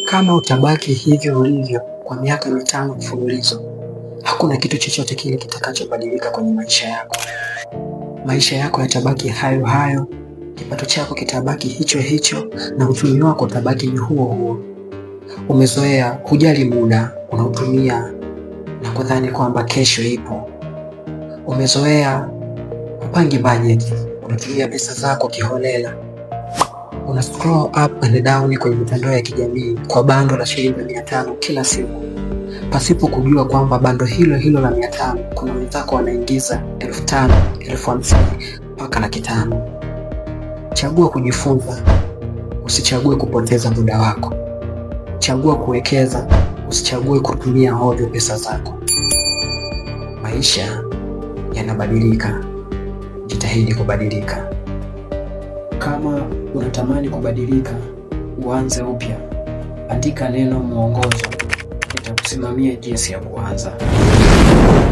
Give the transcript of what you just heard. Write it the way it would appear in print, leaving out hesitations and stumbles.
Kama utabaki hivyo ulivyo kwa miaka 5 mfululizo, hakuna kitu chochote kile kitakachobadilika kwenye maisha yako. Maisha yako yatabaki hayo hayo, kipato chako kitabaki hicho hicho, na uchumi wako utabaki ni huo huo. Umezoea hujali muda unautumia na kudhani kwamba kesho ipo. Umezoea upangi budget, unatumia pesa zako kiholela. Una scroll up and down kwenye mitandao ya kijamii kwa bando la shilingi 500 kila siku, pasipo kujua kwamba bando hilo hilo la 500 kuna wenzako wanaingiza 5,000, 50,000 mpaka 500,000. Chagua kujifunza, usichague kupoteza muda wako. Chagua kuwekeza, usichague kutumia hovyo pesa zako. Maisha yanabadilika, jitahidi kubadilika. Kama unatamani kubadilika, uanze upya, andika neno mwongozo, nitakusimamia jinsi ya kuanza.